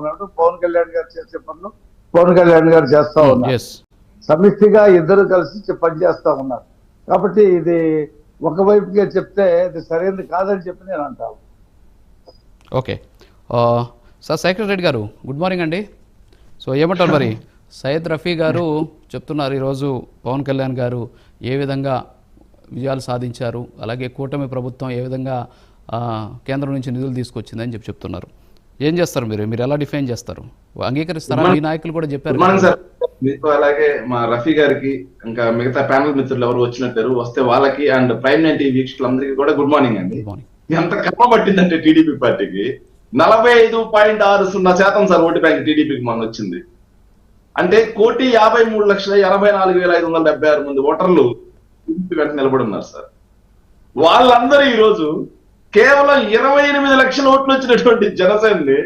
ఉన్నాడు. పవన్ కళ్యాణ్ గారు చేసే పనులు పవన్ కళ్యాణ్ గారు చేస్తా ఉన్నారు. సమిష్టిగా ఇద్దరు కలిసి పనిచేస్తా ఉన్నారు. కాబట్టి ఇది ఒకవైపుగా చెప్తే ఇది సరైనది కాదని చెప్పి నేను అంటాను. ఓకే సార్, శేఖర్ రెడ్డి గారు గుడ్ మార్నింగ్ అండి. సో ఏమంటారు మరి? సయ్యద్ రఫీ గారు చెప్తున్నారు ఈరోజు పవన్ కళ్యాణ్ గారు ఏ విధంగా విజయాలు సాధించారు, అలాగే కూటమి ప్రభుత్వం ఏ విధంగా కేంద్రం నుంచి నిధులు తీసుకొచ్చిందని చెప్తున్నారు. ఏం చేస్తారు మీరు ఎలా డిఫైన్ చేస్తారు? అంగీకరిస్తారా? ఈ నాయకులు కూడా చెప్పారు. మీతో అలాగే మా రఫీ గారికి ఇంకా మిగతా ప్యానల్ మిత్రులు ఎవరు వచ్చినట్టారు వస్తే వాళ్ళకి అండ్ ప్రైమ్ 90 వీక్షకులందరికీ కూడా గుడ్ మార్నింగ్ అండి. ఎంత కర్మ పట్టిందంటే టీడీపీ పార్టీకి 45.60% సార్ ఓటు బ్యాంక్ టీడీపీకి మొన్న వచ్చింది. అంటే 1,53,84,576 మంది ఓటర్లు వెంట నిలబడి ఉన్నారు సార్. వాళ్ళందరూ ఈ రోజు కేవలం 28 లక్షల ఓట్లు వచ్చినటువంటి జనసేనని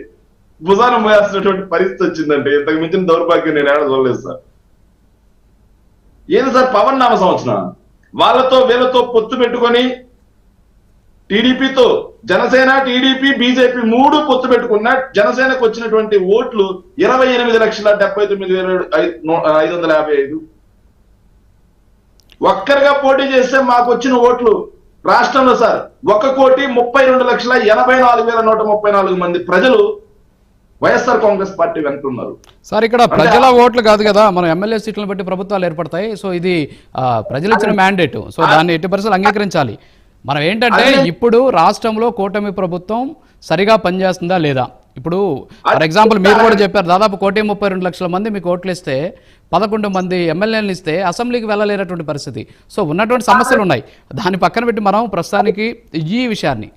భుజాన మోయాల్సినటువంటి పరిస్థితి వచ్చిందంటే ఇంతకు మించిన దౌర్భాగ్యం నేను ఏడ చూడలేదు సార్. ఏంది సార్ పవన్ నామ సంవత్సరం? వాళ్ళతో వీళ్ళతో పొత్తు పెట్టుకొని టీడీపీతో జనసేన, టీడీపీ, బీజేపీ 3 పొత్తు పెట్టుకున్న జనసేనకు వచ్చినటువంటి ఓట్లు 28,79,555. ఒక్కరిగా పోటీ చేస్తే మాకు వచ్చిన ఓట్లు రాష్ట్రంలో సార్ 1,32,84,134 మంది ప్రజలు వైఎస్ఆర్ కాంగ్రెస్ పార్టీ వెంటున్నారు సార్. ఇక్కడ ప్రజల ఓట్లు కాదు కదా, మనం ఎమ్మెల్యే సీట్లను బట్టి ప్రభుత్వాలు ఏర్పడతాయి. సో ఇది ప్రజలు ఇచ్చిన మ్యాండేట్. సో దాన్ని ఎట్టి పరిస్థితులు అంగీకరించాలి. మనం ఏంటంటే ఇప్పుడు రాష్ట్రంలో కూటమి ప్రభుత్వం సరిగా పనిచేస్తుందా లేదా? ఇప్పుడు ఫర్ ఎగ్జాంపుల్ మీరు కూడా చెప్పారు, దాదాపు 1,32,00,000 మంది మీకు ఓట్లు ఇస్తే 11 మంది ఎమ్మెల్యేలు ఇస్తే అసెంబ్లీకి వెళ్ళలేనటువంటి పరిస్థితి. సో ఉన్నటువంటి సమస్యలు ఉన్నాయి. దాన్ని పక్కన పెట్టి మనం ప్రస్తుతానికి ఈ విషయాన్ని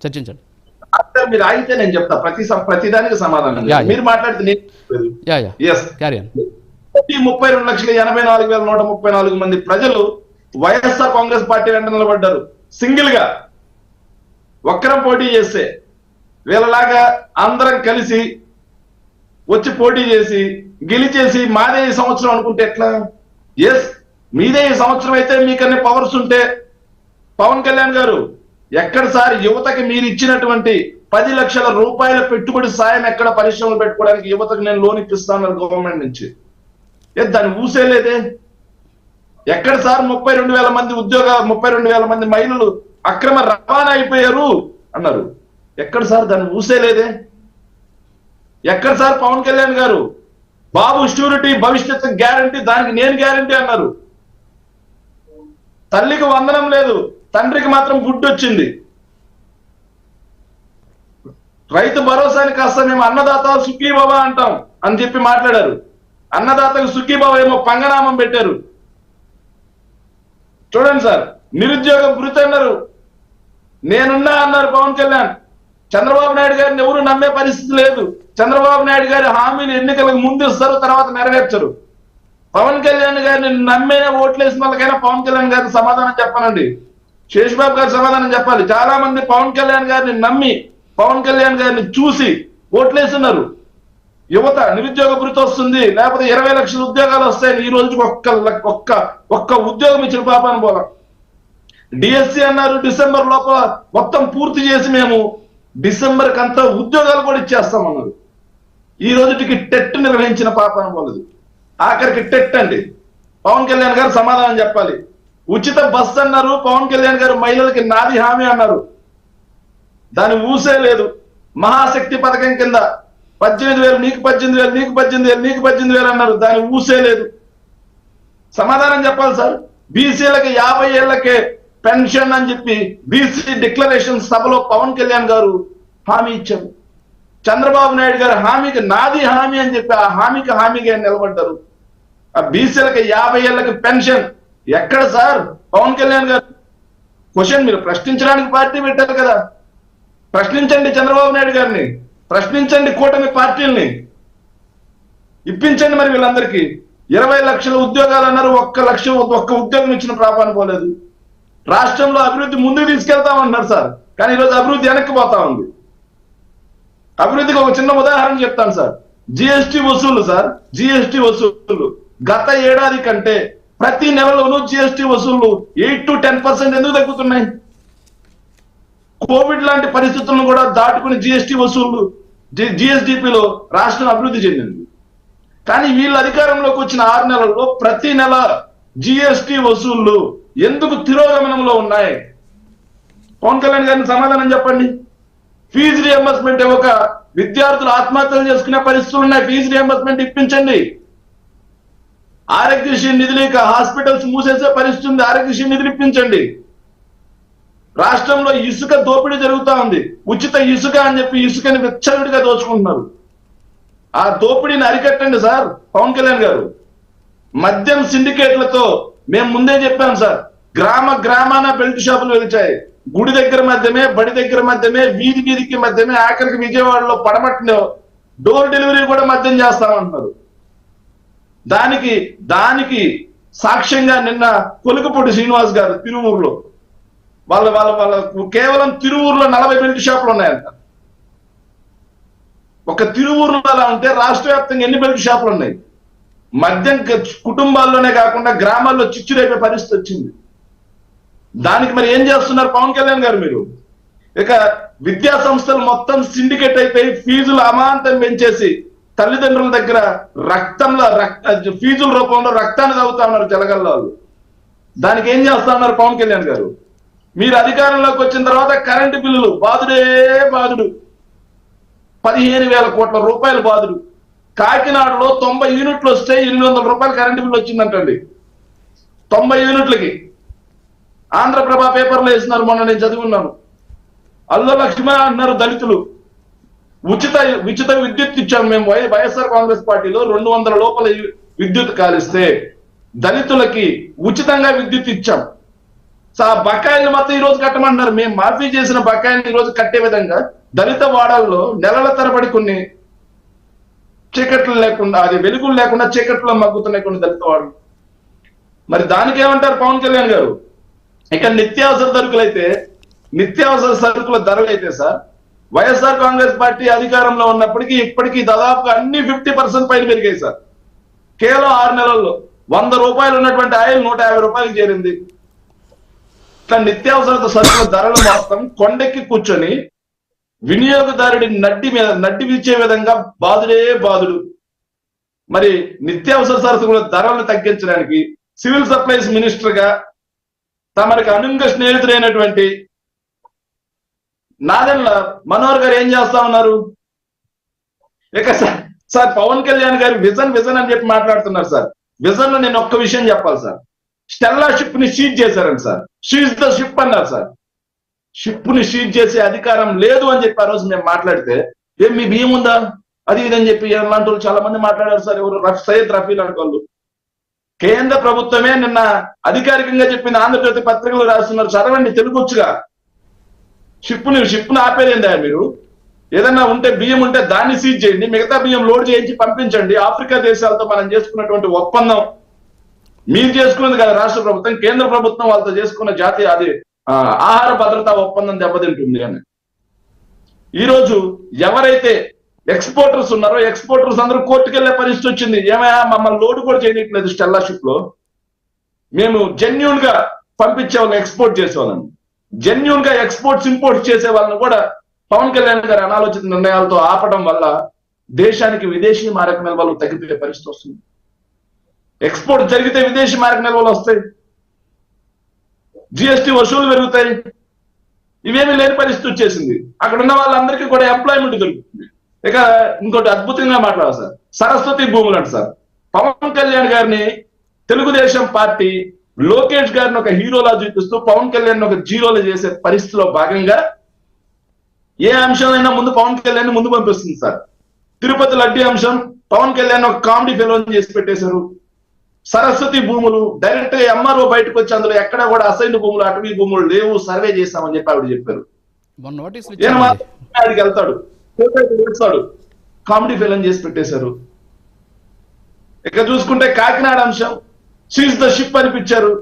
చర్చించండి. మీరు ఆగితే నేను చెప్తా ప్రతిదానికి సమాధానం. మీరు మాట్లాడితే 32,84,134 మంది ప్రజలు వైఎస్ఆర్ కాంగ్రెస్ పార్టీ వెంట నిలబడ్డారు. సింగిల్ గా ఒక్కరం పోటీ చేస్తే వీళ్ళలాగా అందరం కలిసి వచ్చి పోటీ చేసి గెలిచేసి మాదే ఈ సంవత్సరం అనుకుంటే ఎట్లా? ఎస్, మీదే ఈ సంవత్సరం అయితే మీకన్నీ పవర్స్ ఉంటే పవన్ కళ్యాణ్ గారు ఎక్కడ సార్ యువతకి మీరు ఇచ్చినటువంటి 10 లక్షల రూపాయల పెట్టుబడి సాయం ఎక్కడ పరిశ్రమలు పెట్టుకోవడానికి యువతకు నేను లోన్ ఇప్పిస్తాను గవర్నమెంట్ నుంచి? దాన్ని ఊసేలేదే. ఎక్కడ సార్ 32,000 మంది 32,000 మంది మహిళలు అక్రమ రవాణా అయిపోయారు అన్నారు. ఎక్కడ సార్ దాన్ని ఊసేలేదే. ఎక్కడ సార్ పవన్ కళ్యాణ్ గారు బాబు ష్యూరిటీ భవిష్యత్తు గ్యారంటీ, దానికి నేను గ్యారంటీ అన్నారు. తల్లికి వందనం లేదు, తండ్రికి మాత్రం గుడ్డు వచ్చింది. రైతు భరోసాని కాస్త మేము అన్నదాత సుఖీభవ అంటాం అని చెప్పి మాట్లాడారు. అన్నదాతకు సుఖీభవ ఏమో పంగనామం పెట్టారు. చూడండి సార్, నిరుద్యోగ భృతి అన్నారు, నేనున్నా అన్నారు పవన్ కళ్యాణ్. చంద్రబాబు నాయుడు గారిని ఎవరు నమ్మే పరిస్థితి లేదు. చంద్రబాబు నాయుడు గారి హామీలు ఎన్నికలకు ముందు ఇస్తారు, తర్వాత నెరవేర్చరు. పవన్ కళ్యాణ్ గారిని నమ్మేనా ఓట్లేసిన వాళ్ళకైనా పవన్ కళ్యాణ్ గారికి సమాధానం చెప్పాలండి. శేషబాబు గారు సమాధానం చెప్పాలి. చాలా మంది పవన్ కళ్యాణ్ గారిని నమ్మి పవన్ కళ్యాణ్ గారిని చూసి ఓట్లేస్తున్నారు. యువత నిరుద్యోగ భృతి వస్తుంది, లేకపోతే 20 లక్షల ఉద్యోగాలు వస్తాయని ఈ రోజుకి ఒక్క ఉద్యోగం ఇచ్చిన పాపాను పోల. డిఎస్సి అన్నారు డిసెంబర్ లోపల మొత్తం పూర్తి చేసి మేము డిసెంబర్ కంతా ఉద్యోగాలు కూడా ఇచ్చేస్తామన్నారు. ఈ రోజుకి టెట్ నిర్వహించిన పాపాను పోలేదు. ఆఖరికి టెట్ అండి. పవన్ కళ్యాణ్ గారు సమాధానం చెప్పాలి. ఉచిత బస్ అన్నారు పవన్ కళ్యాణ్ గారు, మహిళలకి నాది హామీ అన్నారు, దాన్ని ఊసే లేదు. మహాశక్తి పథకం కింద 18,000 నీకు 18,000 నీకు 18,000 నీకు 18,000 అన్నారు, దాన్ని ఊసే లేదు. సమాధానం చెప్పాలి సార్. బీసీలకి 50 ఏళ్లకే పెన్షన్ అని చెప్పి బీసీ డిక్లరేషన్ సభలో పవన్ కళ్యాణ్ గారు హామీ ఇచ్చారు. చంద్రబాబు నాయుడు గారు హామీకి నాది హామీ అని చెప్పి ఆ హామీగా నిలబడ్డారు. ఆ బీసీలకి 50 ఏళ్లకి పెన్షన్ ఎక్కడ సార్ పవన్ కళ్యాణ్ గారు? క్వశ్చన్ మీరు ప్రశ్నించడానికి పార్టీ పెట్టారు కదా, ప్రశ్నించండి చంద్రబాబు నాయుడు గారిని, ప్రశ్నించండి కూటమి పార్టీల్ని, ఇప్పించండి మరి వీళ్ళందరికీ. 20 లక్షల ఉద్యోగాలు అన్నారు, ఒక్క ఉద్యోగం ఇచ్చిన ప్రాపాన్ని పోలేదు. రాష్ట్రంలో అభివృద్ధి ముందుకు తీసుకెళ్తామన్నారు సార్, కానీ ఈరోజు అభివృద్ధి వెనక్కి పోతా ఉంది. అభివృద్ధికి ఒక చిన్న ఉదాహరణ చెప్తాను సార్. జిఎస్టీ వసూళ్లు సార్, జిఎస్టీ వసూళ్లు గత ఏడాది కంటే ప్రతి నెలలోనూ జిఎస్టీ వసూళ్లు 8 to 10% ఎందుకు తగ్గుతున్నాయి? కోవిడ్ లాంటి పరిస్థితులను కూడా దాటుకుని జిఎస్టీ వసూళ్లు జిఎస్డిపిలో రాష్ట్రం అభివృద్ధి చెందింది. కానీ వీళ్ళు అధికారంలోకి వచ్చిన 6 నెలల్లో ప్రతి నెల జిఎస్టి వసూళ్లు ఎందుకు తిరోగమనంలో ఉన్నాయి? పవన్ కళ్యాణ్ గారిని సమాధానం చెప్పండి. ఫీజు రియంబర్స్మెంట్ ఒక విద్యార్థులు ఆత్మహత్యలు చేసుకునే పరిస్థితులు ఉన్నాయి, ఫీజు రియంబర్స్మెంట్ ఇప్పించండి. ఆరోగ్యశ్రీ నిధులు ఇక హాస్పిటల్స్ మూసేసే పరిస్థితి ఉంది, ఆరోగ్యశ్రీ నిధులు ఇప్పించండి. రాష్ట్రంలో ఇసుక దోపిడీ జరుగుతా ఉంది, ఉచిత ఇసుక అని చెప్పి ఇసుకని విచ్చలవిడిగా దోచుకుంటున్నారు. ఆ దోపిడీని అరికట్టండి సార్ పవన్ కళ్యాణ్ గారు. మద్యం సిండికేట్లతో మేము ముందే చెప్పాం సార్, గ్రామాన బెల్ట్ షాపులు వెలిచాయి. గుడి దగ్గర మధ్యమే, బడి దగ్గర మధ్యమే, వీధి వీధికి మధ్యమే, ఆఖరికి విజయవాడలో పడమట్లో డోర్ డెలివరీ కూడా మద్యం చేస్తామంటున్నారు. దానికి సాక్ష్యంగా నిన్న కొలుకుపూడి శ్రీనివాస్ గారు తిరువూరులో వాళ్ళ కేవలం తిరువూరులో 40 బెల్ట్ షాపులు ఉన్నాయంట. ఒక తిరువూరులో అలా ఉంటే రాష్ట్ర వ్యాప్తంగా ఎన్ని బెల్ట్ షాపులు ఉన్నాయి? మద్యం కుటుంబాల్లోనే కాకుండా గ్రామాల్లో చిచ్చురేపే పరిస్థితి వచ్చింది. దానికి మరి ఏం చేస్తున్నారు పవన్ కళ్యాణ్ గారు మీరు? ఇక విద్యా సంస్థలు మొత్తం సిండికేట్ అయిపోయి ఫీజులు అమాంతం పెంచేసి తల్లిదండ్రుల దగ్గర ఫీజుల రూపంలో రక్తాన్ని తాగుతా ఉన్నారు జలగల్లో వాళ్ళు. దానికి ఏం చేస్తా ఉన్నారు పవన్ కళ్యాణ్ గారు? మీరు అధికారంలోకి వచ్చిన తర్వాత కరెంటు బిల్లులు బాధుడే బాధుడు, 15,000 కోట్ల రూపాయలు బాధుడు. కాకినాడలో 90 యూనిట్లు వస్తే 800 రూపాయలు కరెంటు బిల్లు వచ్చిందంటండి. 90 యూనిట్లకి. ఆంధ్రప్రభ పేపర్లో వేసినారు, మొన్న నేను చదువుకున్నాను. అల్లు లక్ష్మణ అన్నారు దళితులు ఉచిత విద్యుత్ ఇచ్చాం మేము వైఎస్ఆర్ కాంగ్రెస్ పార్టీలో. 200 లోపల విద్యుత్ కాలిస్తే దళితులకి ఉచితంగా విద్యుత్ ఇచ్చాం. ఆ బకాయిలు మొత్తం ఈ రోజు కట్టమంటున్నారు. మేము మాఫీ చేసిన బకాయిలు ఈ రోజు కట్టే విధంగా దళిత వాడల్లో నెలల తరబడి కొన్ని చీకట్లు లేకుండా, అది వెలుగులు లేకుండా చీకట్లో మగ్గుతున్నాయి కొన్ని దళిత వాడలు. మరి దానికి ఏమంటారు పవన్ కళ్యాణ్ గారు? ఇక నిత్యావసర సరుకుల ధరలు అయితే సార్, వైఎస్ఆర్ కాంగ్రెస్ పార్టీ అధికారంలో ఉన్నప్పటికీ ఇప్పటికీ దాదాపుగా అన్ని 50% పైన పెరిగాయి సార్. కేవలం 6 నెలల్లో 100 రూపాయలు ఉన్నటువంటి ఆయిల్ 150 రూపాయలకు చేరింది. ఇట్లా నిత్యావసర సరుకుల ధరలు మొత్తం కొండెక్కి కూర్చొని వినియోగదారుడి నడ్డి విచ్చే విధంగా బాధుడు. మరి నిత్యావసర సరుకుల ధరలను తగ్గించడానికి సివిల్ సప్లైస్ మినిస్టర్ గా తమరికి అనుంగ స్నేహితుడైనటువంటి నాదెండ్ల మనోహర్ గారు ఏం చేస్తా ఉన్నారు? ఇక సార్ పవన్ కళ్యాణ్ గారు విజన్ అని చెప్పి మాట్లాడుతున్నారు సార్. విజన్ లో నేను ఒక్క విషయం చెప్పాలి సార్. స్టెల్లా షిప్ ని సీజ్ చేశారండి సార్. షీజ్ ద షిప్ అన్నారు సార్. షిప్ ని సీజ్ చేసే అధికారం లేదు అని చెప్పి ఆ రోజు మేము మాట్లాడితే, ఏం మీ బియ్యం ఉందా అది ఇదని చెప్పి అలాంటి వాళ్ళు చాలా మంది మాట్లాడారు సార్. ఎవరు సయ్యద్ రఫీ లాంటి వాళ్ళు. కేంద్ర ప్రభుత్వమే నిన్న అధికారికంగా చెప్పింది, ఆంధ్రజ్యోతి పత్రికలు రాస్తున్నారు, చదవండి, తెలుగొచ్చుగా. షిప్ను ఆపేదేందా మీరు? ఏదన్నా ఉంటే బియ్యం ఉంటే దాన్ని సీజ్ చేయండి, మిగతా బియ్యం లోడ్ చేయించి పంపించండి. ఆఫ్రికా దేశాలతో మనం చేసుకున్నటువంటి ఒప్పందం మీరు చేసుకున్నది కదా రాష్ట్ర ప్రభుత్వం, కేంద్ర ప్రభుత్వం వాళ్ళతో చేసుకున్న జాతీయ ఆహార భద్రతా ఒప్పందం దెబ్బతింటుంది అని. ఈరోజు ఎవరైతే ఎక్స్పోర్టర్స్ ఉన్నారో ఎక్స్పోర్టర్స్ అందరూ కోర్టుకు వెళ్లే పరిస్థితి వచ్చింది. ఏమైనా మమ్మల్ని లోడ్ కూడా చేయట్లేదు స్టెల్లా షిప్ లో. మేము జెన్యూన్ గా పంపించే వాళ్ళని ఎక్స్పోర్ట్ చేసేవాళ్ళని, జెన్యూన్ గా ఎక్స్పోర్ట్స్ ఇంపోర్ట్స్ చేసే వాళ్ళని కూడా పవన్ కళ్యాణ్ గారి అనాలోచిత నిర్ణయాలతో ఆపడం వల్ల దేశానికి విదేశీ మారక నిల్వలు తగ్గిపోయే పరిస్థితి వస్తుంది. ఎక్స్పోర్ట్ జరిగితే విదేశీ మారక నిల్వలు వస్తాయి, జిఎస్టి వసూలు పెరుగుతాయి. ఇవేమీ లేని పరిస్థితి వచ్చేసింది. అక్కడ ఉన్న వాళ్ళందరికీ కూడా ఎంప్లాయ్మెంట్ దొరుకుతుంది. ఇక ఇంకోటి అద్భుతంగా మాట్లాడాలి సార్, సరస్వతి భూములు అంట సార్. పవన్ కళ్యాణ్ గారిని తెలుగుదేశం పార్టీ లోకేష్ గారిని ఒక హీరోలా చూపిస్తూ పవన్ కళ్యాణ్ ఒక జీరోలా చేసే పరిస్థితిలో భాగంగా ఏ అంశమైనా ముందు పవన్ కళ్యాణ్ ముందు పంపిస్తుంది సార్. తిరుపతి లడ్డీ అంశం పవన్ కళ్యాణ్ ఒక కామెడీ ఫెలోని చేసి పెట్టేశారు. సరస్వతి భూములు డైరెక్ట్ గా ఎంఆర్ఓ బయటకు వచ్చి అందులో ఎక్కడ కూడా అసైన్ భూములు, అటవీ భూములు లేవు, సర్వే చేస్తామని చెప్పి ఆవిడ చెప్పారు. ఆడికి వెళ్తాడు, కామెడీ ఫెలోని చేసి పెట్టేశారు. ఇక చూసుకుంటే కాకినాడ అంశం సీజ్ ద షిప్ అనిపించారు.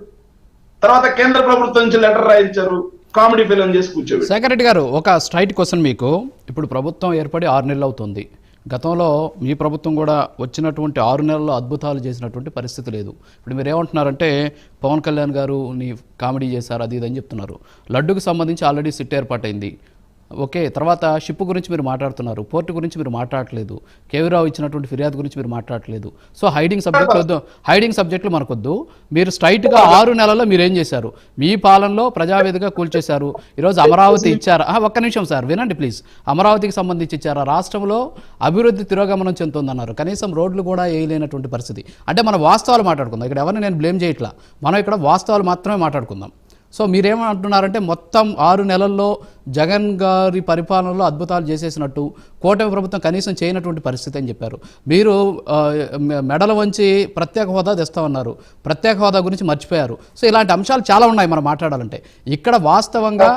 తర్వాత కేంద్ర ప్రభుత్వం నుంచి లెటర్ రాయించారు, కామెడీ ఫిల్మ్ చేసి కూర్చోబెట్టారు. శేఖర్ రెడ్డి గారు, ఒక స్ట్రైట్ క్వశ్చన్ మీకు. ఇప్పుడు ప్రభుత్వం ఏర్పడి 6 నెలలు అవుతుంది. గతంలో మీ ప్రభుత్వం కూడా వచ్చినటువంటి 6 నెలల్లో అద్భుతాలు చేసినటువంటి పరిస్థితి లేదు. ఇప్పుడు మీరు ఏమంటున్నారంటే పవన్ కళ్యాణ్ గారు నీ కామెడీ చేశారు అది ఇది అని చెప్తున్నారు. లడ్డుకు సంబంధించి ఆల్రెడీ సిట్ ఏర్పాటైంది. ఓకే, తర్వాత షిప్ గురించి మీరు మాట్లాడుతున్నారు, పోర్టు గురించి మీరు మాట్లాడట్లేదు, కేవీరావు ఇచ్చినటువంటి ఫిర్యాదు గురించి మీరు మాట్లాడట్లేదు. సో హైడింగ్ సబ్జెక్టులు వద్దు, హైడింగ్ సబ్జెక్టులు మనకొద్దు. మీరు స్ట్రైట్గా 6 నెలల్లో మీరు ఏం చేశారు? మీ పాలనలో ప్రజావేదిక కూల్చేశారు. ఈరోజు అమరావతి ఇచ్చారా? ఒక్క నిమిషం సార్ వినండి ప్లీజ్. అమరావతికి సంబంధించి ఇచ్చారా? రాష్ట్రంలో అభివృద్ధి తిరోగమనం చెందుతుందన్నారు, కనీసం రోడ్లు కూడా వేయలేనటువంటి పరిస్థితి. అంటే మనం వాస్తవాలు మాట్లాడుకుందాం, ఇక్కడ ఎవరిని నేను బ్లేమ్ చేయట్లా, మనం ఇక్కడ వాస్తవాలు మాత్రమే మాట్లాడుకుందాం. సో మీరేమంటున్నారంటే మొత్తం 6 నెలల్లో జగన్ గారి పరిపాలనలో అద్భుతాలు చేసేసినట్టు కూటమి ప్రభుత్వం కనీసం చేయనటువంటి పరిస్థితి అని చెప్పారు. మీరు మెడల వంచి ప్రత్యేక హోదా తెస్తామన్నారు, ప్రత్యేక హోదా గురించి మర్చిపోయారు. సో ఇలాంటి అంశాలు చాలా ఉన్నాయి మనం మాట్లాడాలంటే. ఇక్కడ వాస్తవంగా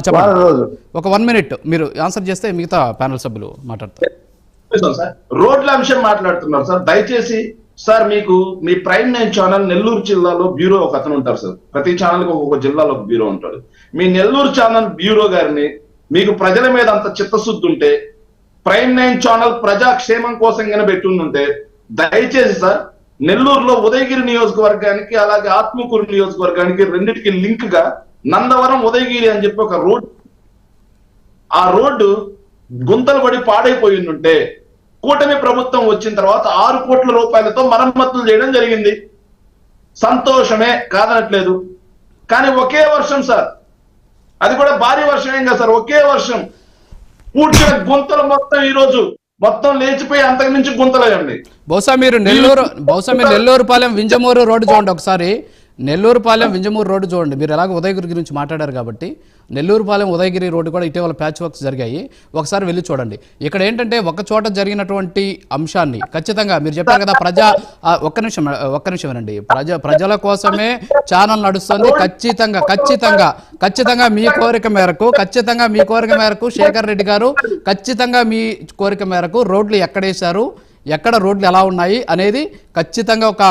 చెప్పండి, ఒక 1 మినిట్ మీరు ఆన్సర్ చేస్తే మిగతా ప్యానల్ సభ్యులు మాట్లాడతారు. రోడ్ల అంశం మాట్లాడుతున్నారు సార్, దయచేసి సార్ మీకు మీ ప్రైమ్ 9 ఛానల్ నెల్లూరు జిల్లాలో బ్యూరో ఒక అతను ఉంటారు సార్, ప్రతి ఛానల్ కి ఒక్కొక్క జిల్లాలో ఒక బ్యూరో ఉంటాడు. మీ నెల్లూరు ఛానల్ బ్యూరో గారిని మీకు ప్రజల మీద అంత చిత్తశుద్ధి ఉంటే ప్రైమ్ 9 ఛానల్ ప్రజాక్షేమం కోసం కింద పెట్టుంటే దయచేసి సార్ నెల్లూరులో ఉదయగిరి నియోజకవర్గానికి అలాగే ఆత్మకూరు నియోజకవర్గానికి రెండింటికి లింక్ గా నందవరం ఉదయగిరి అని చెప్పి ఒక రోడ్, ఆ రోడ్డు గుంతలు పడి పాడైపోయి ఉంటే కూటమి ప్రభుత్వం వచ్చిన తర్వాత 6 కోట్ల రూపాయలతో మరమ్మతులు చేయడం జరిగింది. సంతోషమే, కాదనట్లేదు. కానీ ఒకే వర్షం సార్, అది కూడా భారీ వర్షం ఏం కదా సార్, ఒకే వర్షం పూడ్చిన గుంతలు మొత్తం ఈ రోజు మొత్తం లేచిపోయి అంతకుమించి గుంతలేయండి. బహుశా మీరు నెల్లూరుపాలెం వింజమూరు రోడ్డు చూడండి ఒకసారి. నెల్లూరుపాలెం వింజమూరు రోడ్డు చూడండి. మీరు ఎలాగో ఉదయగిరి గురించి మాట్లాడారు కాబట్టి నెల్లూరుపాలెం ఉదయగిరి రోడ్డు కూడా ఇటీవల ప్యాచ్ వర్క్స్ జరిగాయి, ఒకసారి వెళ్ళి చూడండి. ఇక్కడ ఏంటంటే ఒక చోట జరిగినటువంటి అంశాన్ని ఖచ్చితంగా మీరు చెప్పారు కదా, ఒక్క నిమిషం వినండి. ప్రజల కోసమే ఛానల్ నడుస్తుంది. ఖచ్చితంగా మీ కోరిక మేరకు శేఖర్ రెడ్డి గారు ఖచ్చితంగా మీ కోరిక మేరకు రోడ్లు ఎక్కడేశారు, ఎక్కడ రోడ్లు ఎలా ఉన్నాయి అనేది ఖచ్చితంగా ఒక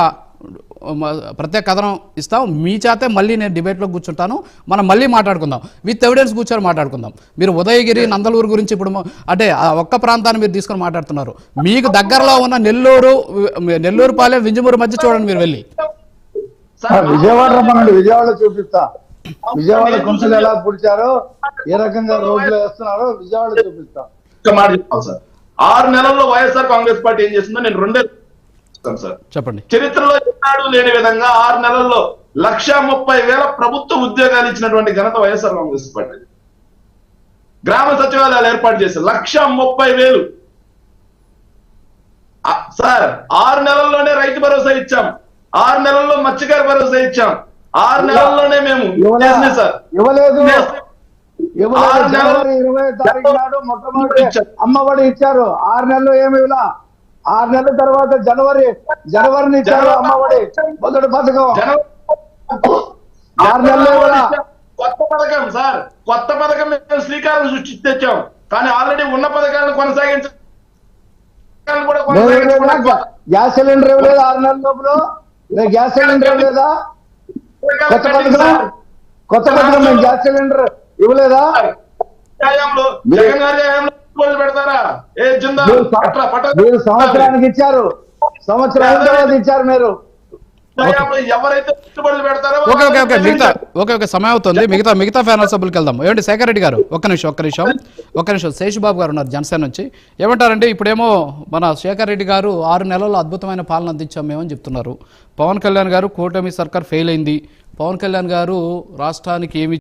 ప్రత్యేక కథనం ఇస్తాం. మీ చేతే మళ్ళీ నేను డిబేట్లో కూర్చుంటాను, మనం మళ్ళీ మాట్లాడుకుందాం, విత్ ఎవిడెన్స్ కూర్చొని మాట్లాడుకుందాం. మీరు ఉదయగిరి నందలూరు గురించి ఇప్పుడు అంటే ఒక్క ప్రాంతాన్ని మీరు తీసుకొని మాట్లాడుతున్నారు. మీకు దగ్గరలో ఉన్న నెల్లూరుపాలెం వింజమూరు మధ్య చూడండి మీరు వెళ్ళి. విజయవాడ రమ్మనండి, విజయవాడ చూపిస్తా. విజయవాడ గుంతలు ఎలా పుడిచారో, ఏ రకంగా రోడ్లు వేస్తున్నారో విజయవాడ చూపిస్తా. 6 నెలల్లో వైఎస్ఆర్ కాంగ్రెస్ పార్టీ ఏం చేస్తుందో నేను 2 సార్ చెప్పండి. చరిత్రలో ఎన్నాడు లేని విధంగా 6 నెలల్లో 1,30,000 ప్రభుత్వ ఉద్యోగాలు ఇచ్చినటువంటి ఘనత వైఎస్ఆర్ కాంగ్రెస్ పార్టీ. గ్రామ సచివాలయాలు ఏర్పాటు చేశారు 1,30,000 సార్. 6 నెలల్లోనే రైతు భరోసా ఇచ్చాం, 6 నెలల్లో మత్స్యకార భరోసా ఇచ్చాం, 6 నెలల్లోనే మేము సార్ ఇవ్వలేదు. 20 తారీఖు నాడు మొట్టమొదటి అమ్మఒడి ఇచ్చారు, 6 నెలలు ఏమి ఇవ్వలా. 6 నెలల తర్వాత జనవరిని ఇచ్చారు అమ్మఒడి మొదటి పథకం. 6 నెలలు కొత్త పథకం సార్, కొత్త పథకం మేము శ్రీకారం సృష్టి తెచ్చాం. కానీ ఆల్రెడీ ఉన్న పథకాలను కొనసాగించాలి. గ్యాస్ సిలిండర్ ఇవ్వలేదు 6 నెలల లోపల. గ్యాస్ సిలిండర్ ఇవ్వలేదా? కొత్త పథకం మేము గ్యాస్ సిలిండర్ ఇవ్వలేదా? జగన్ గారి పెడతారా? మీరు సంవత్సరానికి ఇచ్చారు, సంవత్సరాల తర్వాత ఇచ్చారు మీరు. ఎవరైతే పెట్టుబడులు పెడతారో ఓకే సమయం అవుతుంది. మిగతా ప్యానల్ సభ్యులకు వెళ్దాం. ఏమంటే శేఖర్ రెడ్డి గారు ఒక్క నిమిషం శేషుబాబు గారు ఉన్నారు జనసేన నుంచి. ఏమంటారంటే ఇప్పుడేమో మన శేఖర్ రెడ్డి గారు 6 నెలల్లో అద్భుతమైన పాలన అందించాం మేమని చెప్తున్నారు. పవన్ కళ్యాణ్ గారు కూటమి సర్కార్ ఫెయిల్ అయింది, పవన్ కళ్యాణ్ గారు రాష్ట్రానికి ఏమి